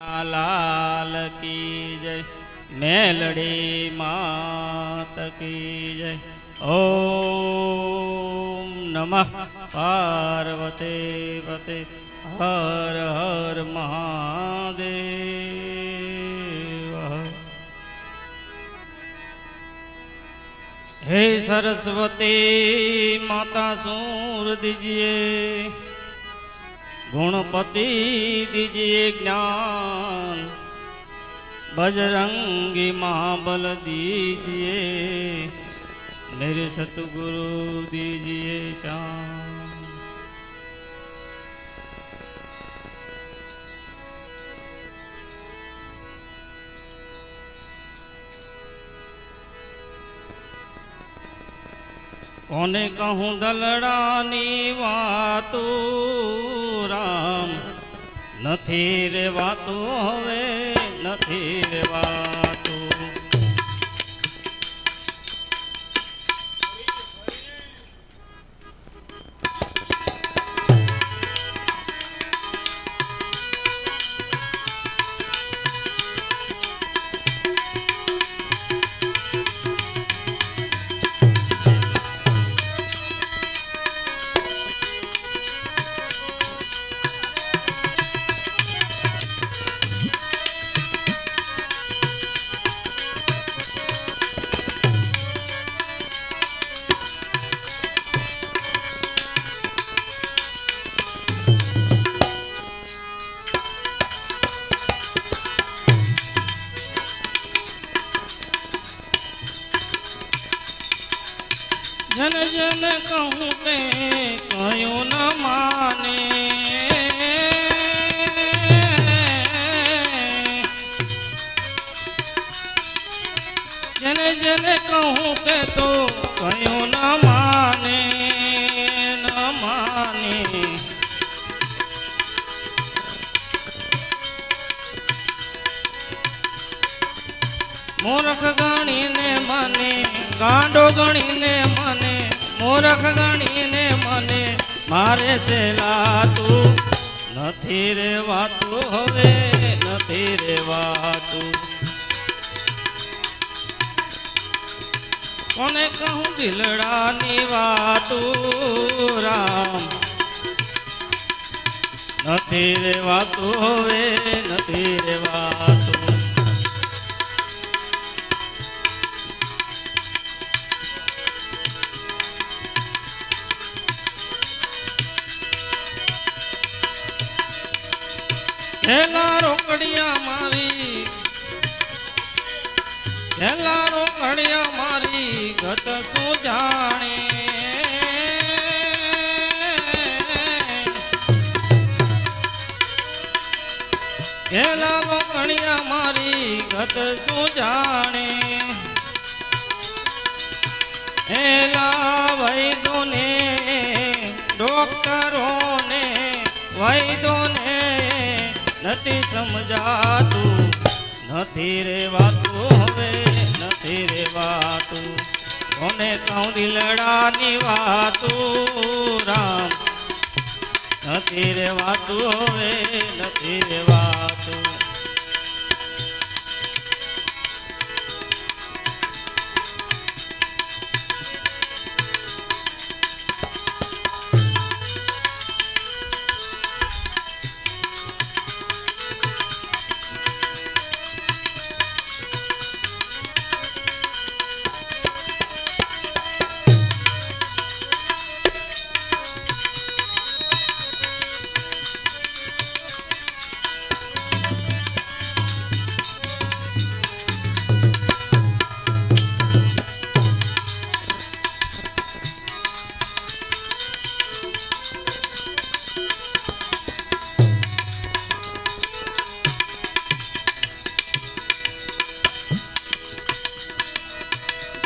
लाल की जय, मेलड़ी मात की जय। ओम नमः पार्वते पते हर हर महादेव। हे सरस्वती माता सूर दीजिए, गुणपति दीजिए ज्ञान, बजरंगी महाबल दीजिए, मेरे सतगुरु दीजिए शान। कोने कहूँ दलड़ानी वातु राम, नथी रे वातु हवे नथी रे वातु। जन जन कहूँ ते कयूँ न माने, जन जन कहूँ ते तो कयूँ न माने न माने। मूर्ख गणी ने मने गांडो गणी ने मने, मूर्ख गणी ने मने मारे से लातू नथी रे वातू हवे नथी रे वातू। कोने कहूँ दिलड़ानी वातू राम, नथी रे वातू हवे नथी रे वातू। हेला रोकड़िया मारी, हेला रोकड़िया मारी गत सु जाने। हेला रोकड़िया मारी गत सु जाने। हेला वैद्यों ने डॉक्टरों ने वैद्यों ने नथी समझातू नथी रे वातू हवे नथी रे वातू। कोने कहूँ दिलड़ानी वातू राम, नथी रे वातू हवे नथी रे वातू।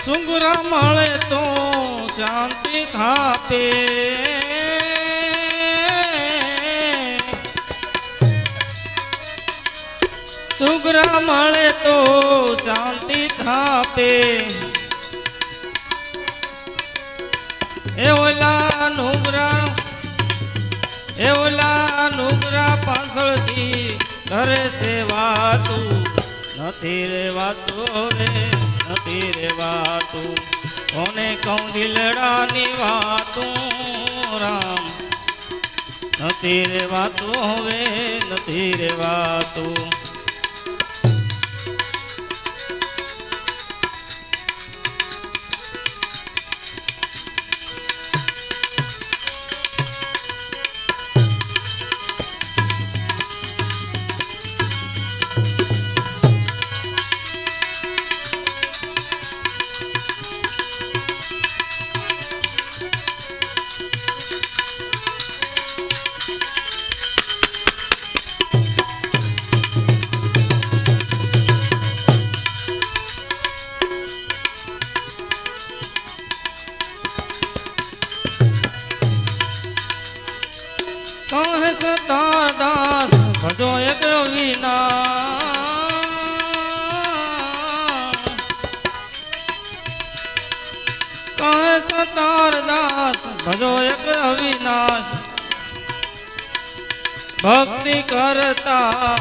सुंगरा मळे तो शांति थापे, सुंगरा मळे तो शांति थापे। एवला नुगरा पासळथी કરે સેવાતું નથી રેવાતું હવે નથી રેવાતું કોને કહું દિલડાની વાતું રામ નથી રેવાતું હવે નથી રેવાતું કહે સતાર દાસ ભજો એક વિના કહે સતાર દાસ ભજો એક અવિનાશ ભક્તિ કરતા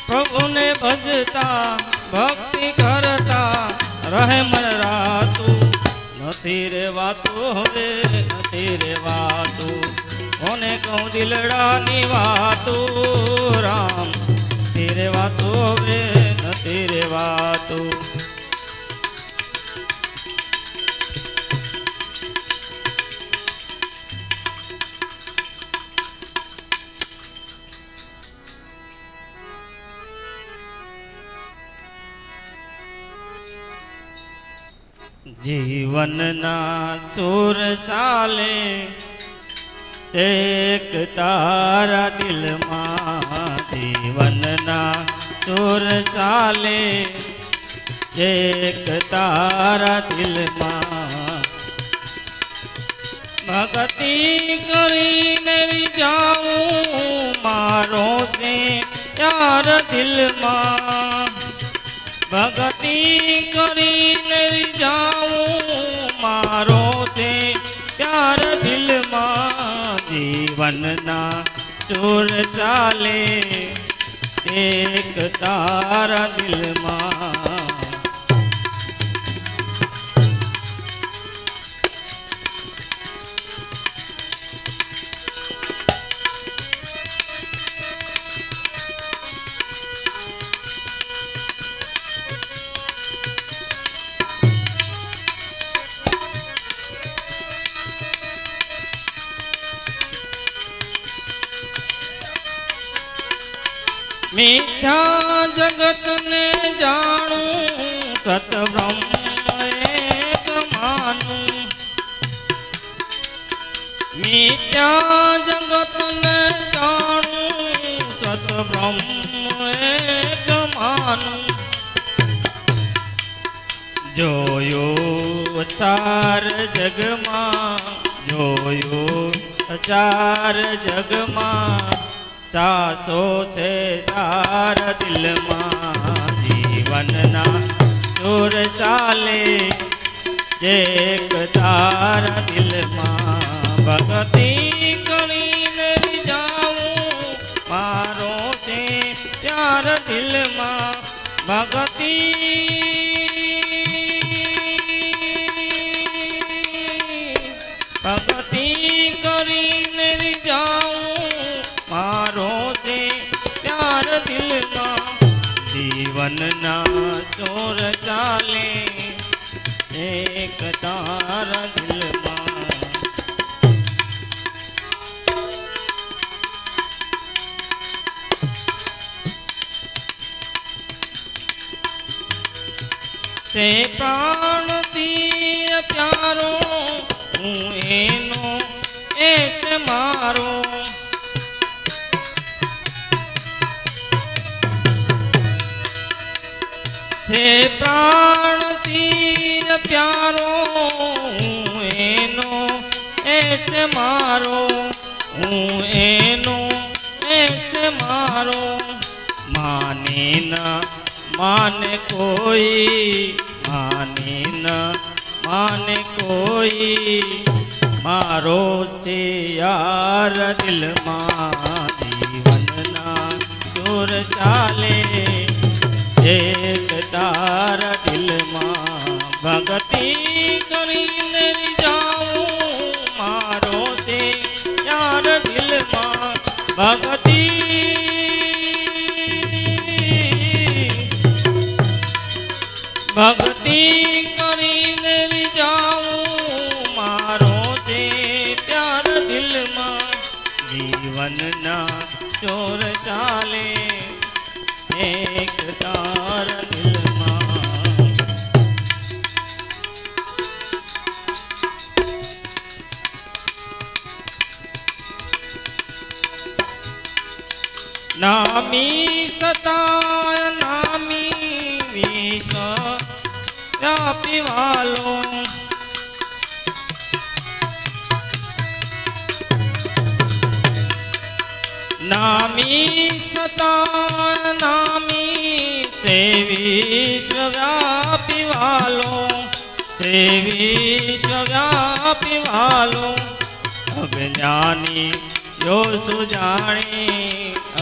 પ્રભુને ભજતા ભક્તિ કરતા રહે મન રાતું નથી રેવાતું હવે નથી રેવાતું કોને કહું દિલડાની વાતું રામ નથી રેવાતું હવે નથી રેવાતું જીવનના સુર સાલે એક તારા દિલમાં જીવનના સુર સાલે એક તારા દિલમાં ભક્તિ કરીને જાઉં મારો છે યાર દિલમાં ભક્તિ કરીને જાઉં મારો છે પ્યાર દિલમાં જીવનના સુર ચાલે એક તારા દિલમાં मिथ्या जगत ने जाणू सत ब्रह्म एक मानू मिथ्या जगत ने जाणू सत ब्रह्म एक मानू जोयो चार जगમાં જોયો ચાર જગમાં સાસો છે સાર દિલમાં જીવનના સુર ચાલે એક તારા દિલમાં ભક્તિ કરીને જાઉં મારો છે પ્યાર દિલમાં ભક્તિ ભક્તિ કરીને જાઉં મારો છે પ્યાર દિલમાં જીવનના ચોર ચાલે એક તારા દિલમાં से प्राणती प्यारो हूँ एनो एच मारो से प्राणती प्यारो हूँ एनो एच मारो हूँ एनो एच मारो माने न माने कोई माने न माने कोई मारो से यार दिल मां जीवन ચાલે એક તારા દિલમાં ભક્તિ કરીને જાઉં મારો છે યાર દિલમાં ભક્તિ ભક્તિ કરીને જાઉં મારો છે પ્યાર દિલમાં જીવનના ચોર ચાલે એક તાર દિલમાં નામી સતાય નામી વિષ વ્યાપી વાલો નામી સતા નામી સે વિશ્વવ્યાપી વાલો સે વિશ્વવ્યાપી વાલો અજ્ઞાની યો સુજાણે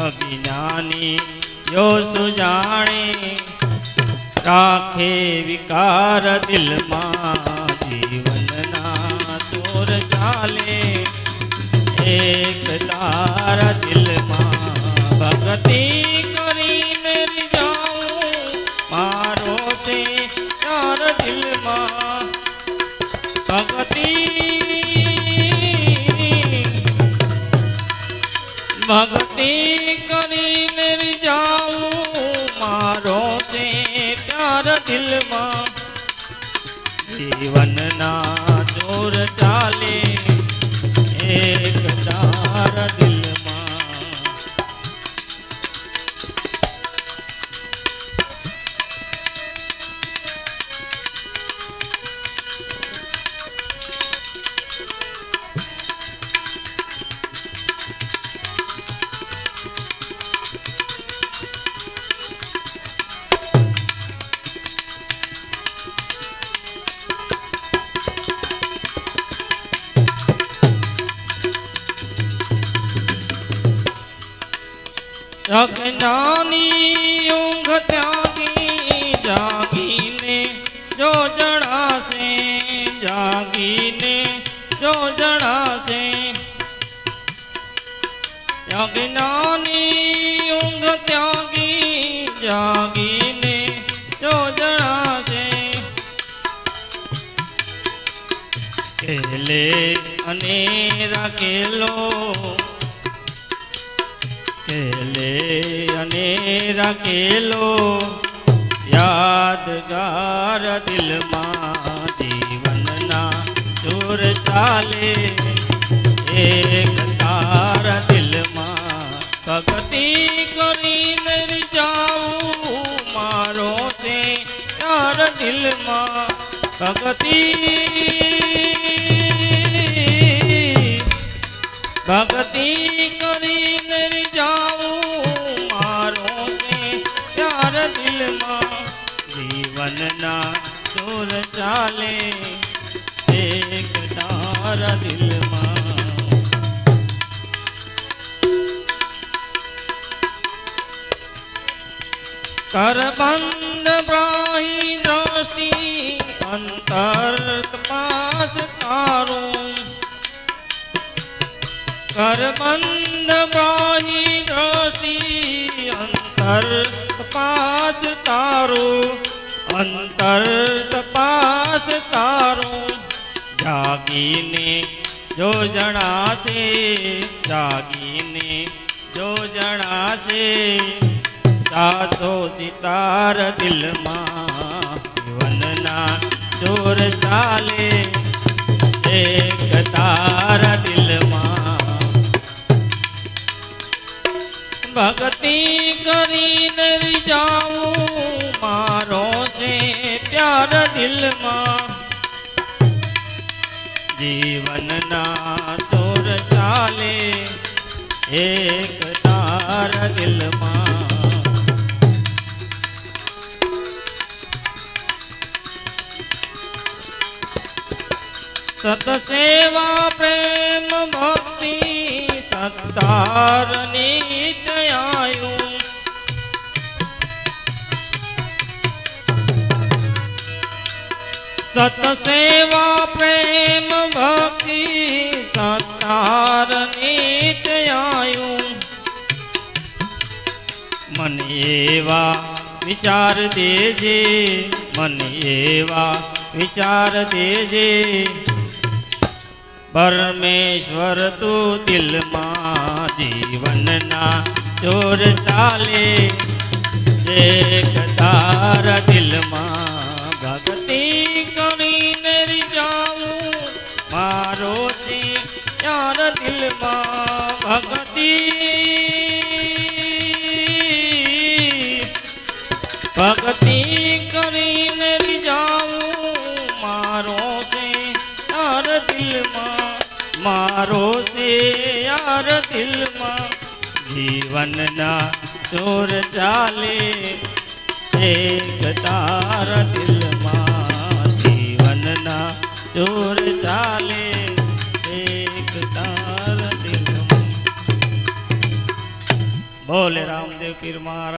અજ્ઞાની યો સુજાણે રાખે વિકાર દિલમાં જીવનના ચોર ચાલે એક તારા દિલમાં ભક્તિ કરીને જાઉં મારો છે તાર દિલમાં ભક્તિ ભક્તિ કરીને જાઉં મારો છે પ્યાર દિલમાં જીવનના ચોર ચાલે એક તારા દિલમાં અજ્ઞાની ઊંઘ ત્યાગી જાગીને જો જણાશે જાગીને જો જણાશે અજ્ઞાની ઊંઘ ત્યાગી જાગીને જો જણાશે કેલે અને રાખેલો કેલે અને રાખેલો યાદગાર દિલમાં જીવનના ચોર ચાલે એક તારા દિલમાં ભક્તિ કરીને જાઉં મારો છે યાર દિલમાં ભક્તિ ભક્તિ કરીને જાઉં મારો છે પ્યાર દિલમાં જીવનના ચોર ચાલે એક તારા દિલમાં કરબંધ બ્રાહી દ્રષ્ટિ અંતર તપાસ તારું કરબંધ બ્રાહી દ્રષ્ટિ અંતર તપાસ તારું અંતર તપાસ તારું જાગીને જો જણાશે જાગીને જો જણાશે સાસો સિતાર દિલમાં જીવનના ચોર ચાલે એક તારા દિલમાં ભક્તિ કરીને જાઉં મારો છે પ્યાર દિલમાં જીવનના ચોર ચાલે એક તારા દિલમાં સતસેવા પ્રેમ ભક્તિ સત્તાર નિત્યાયું સતસેવા પ્રેમ ભક્તિ સતાર નિત્યાયું મને એવા વિચાર દેજે મને એવા વિચાર દેજે પરમેશ્વર તું દિલમાં જીવનના ચોર ચાલે એક તારા દિલમાં ભક્તિ કરીને રીજાવું મારો છે યાર દિલમાં ભક્તિ ભક્તિ કરીને રીજાવું મારો છે યાર દિલમાં મારો છે યાર દિલમાં જીવનના ચોર ચાલે એક તારા દિલમાં જીવનના ચોર ચાલે એક તારા દિલમાં બોલે રામદેવ પીર મહારાજ।